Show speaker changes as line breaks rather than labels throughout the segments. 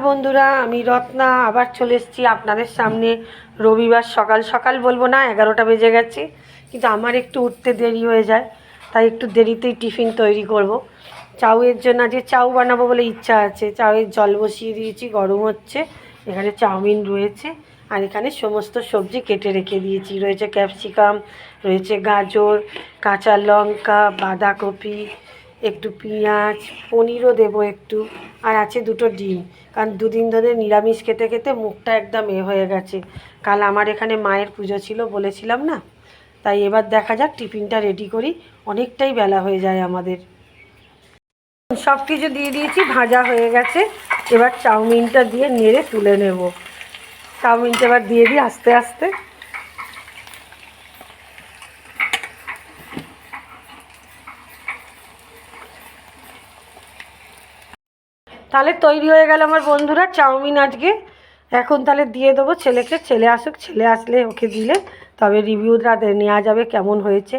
বন্ধুরা, আমি রত্না আবার চলে এসেছি আপনাদের সামনে। রবিবার সকাল সকাল বলবো না, 11টা বেজে গেছে, কিন্তু আমার একটু উঠতে দেরি হয়ে যায়, তাই একটু দেরিতেই টিফিন তৈরি করব। চাউয়ের জন্য আজকে চাউ বানাবো বলে ইচ্ছা আছে। চাউয়ের জল বসিয়ে দিয়েছি, গরম হচ্ছে। এখানে চাউমিন রয়েছে, আর এখানে সমস্ত সবজি কেটে রেখে দিয়েছি। রয়েছে ক্যাপসিকাম, রয়েছে গাজর, কাঁচা লঙ্কা, বাঁধাকপি, একটু পেঁয়াজ, পনিরও দেবো একটু, আর আছে দুটো ডিম। কারণ দুদিন ধরে নিরামিষ খেতে খেতে মুখটা একদম হয়ে গেছে। কাল আমার এখানে মায়ের পুজো ছিল বলেছিলাম না, তাই এবার দেখা যাক টিফিনটা রেডি করি, অনেকটাই বেলা হয়ে যায় আমাদের। সব কিছু দিয়ে দিয়েছি, ভাজা হয়ে গেছে। এবার চাউমিনটা দিয়ে নেড়ে তুলে নেব। চাউমিনটা এবার দিয়ে দিই আস্তে আস্তে। তাহলে তৈরি হয়ে গেল আমার বন্ধুরা চাউমিন আজকে। এখন তাহলে দিয়ে দেবো ছেলেকে, ছেলে আসুক, ছেলে আসলে ওকে দিলে তবে রিভিউটা নেওয়া যাবে কেমন হয়েছে।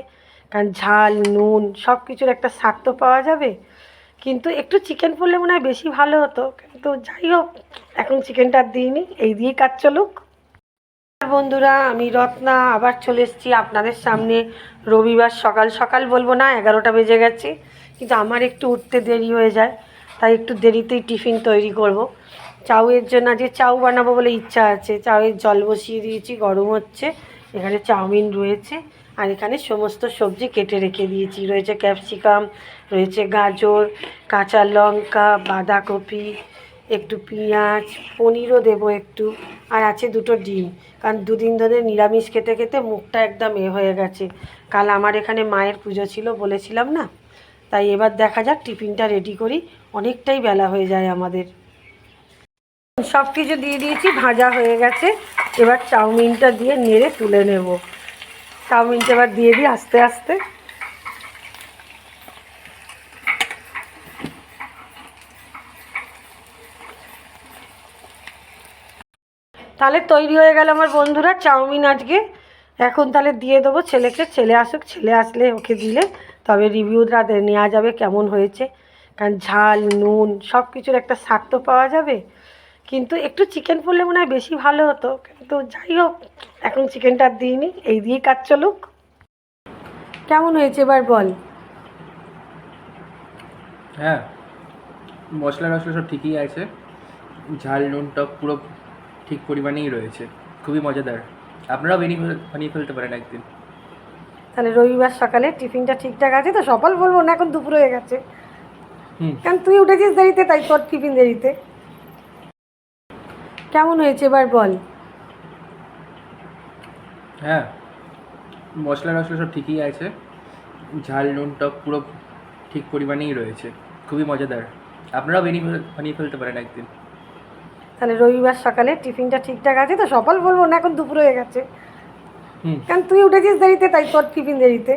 কারণ ঝাল নুন সব কিছুর একটা স্বাদ তো পাওয়া যাবে। কিন্তু একটু চিকেন পড়লে মনে হয় বেশি ভালো হতো, কিন্তু যাই হোক, এখন চিকেনটা দিইনি, এই দিয়েই কাজ চলুক। বন্ধুরা, আমি রত্না আবার চলে এসেছি আপনাদের সামনে। রবিবার সকাল সকাল বলবো না, 11টা বেজে গেছে, কিন্তু আমার একটু উঠতে দেরি হয়ে যায়, তাই একটু দেরিতেই টিফিন তৈরি করব। চাউয়ের জন্য আজকে চাউ বানাবো বলে ইচ্ছা আছে। চাউয়ের জল বসিয়ে দিয়েছি, গরম হচ্ছে। এখানে চাউমিন রয়েছে, আর এখানে সমস্ত সবজি কেটে রেখে দিয়েছি। রয়েছে ক্যাপসিকাম, রয়েছে গাজর, কাঁচা লঙ্কা, বাঁধাকপি, একটু পেঁয়াজ, পনিরও দেবো একটু, আর আছে দুটো ডিম। কারণ দুদিন ধরে নিরামিষ খেতে খেতে মুখটা একদম হয়ে গেছে। কাল আমার এখানে মায়ের পুজো ছিল বলেছিলাম না, তাই এবার দেখা যাক টিফিনটা রেডি করি, অনেকটাই বেলা হয়ে যায় আমাদের। সব কিছু দিয়ে দিয়েছি, ভাজা হয়ে গেছে। এবার চাউমিনটা দিয়ে নেড়ে তুলে নেব। চাউমিনটা এবার দিয়ে দিই আস্তে আস্তে। তাহলে তৈরি হয়ে গেল আমার বন্ধুরা চাউমিন আজকে। এখন তাহলে দিয়ে দেবো ছেলেকে, ছেলে আসুক, ছেলে আসলে ওকে দিলে তবে রিভিউটা নেওয়া যাবে কেমন হয়েছে। কারণ ঝাল নুন সব কিছুর একটা স্বাদ তো পাওয়া যাবে। কিন্তু একটু চিকেন পড়লে মনে হয় বেশি ভালো হতো, কিন্তু যাই হোক, এখন চিকেনটা দিইনি, এই দিয়েই কাজ চলুক। কেমন হয়েছে এবার বল।
হ্যাঁ, মশলা টশলা সব ঠিকই আছে, ঝাল নুনটা পুরো ঠিক পরিমাণেই রয়েছে, খুবই মজাদার। আপনারাও বানিয়ে ফেলতে পারেন একদিন।
তাহলে রবিবার সকালে টিফিনটা ঠিকঠাক আছে তো? সকাল বলবো না, এখন দুপুর হয়ে গেছে। কারণ তুই উঠেছিস দেরিতে, তাই তোর টিফিন দেরিতে। কেমন হয়েছে এবার বল।
হ্যাঁ, মশলা টশলা সব ঠিকই আছে, ঝাল নুনটা পুরো ঠিক পরিমাণেই রয়েছে, খুবই মজাদার। আপনারাও বানিয়ে ফেলতে পারেন একদিন।
তাহলে রবিবার সকালে টিফিনটা ঠিকঠাক আছে তো? সকাল বলবো না, এখন দুপুর হয়ে গেছে। কারণ তুই উঠেছিস দেরিতে, তাই তোর টিফিন দেরিতে।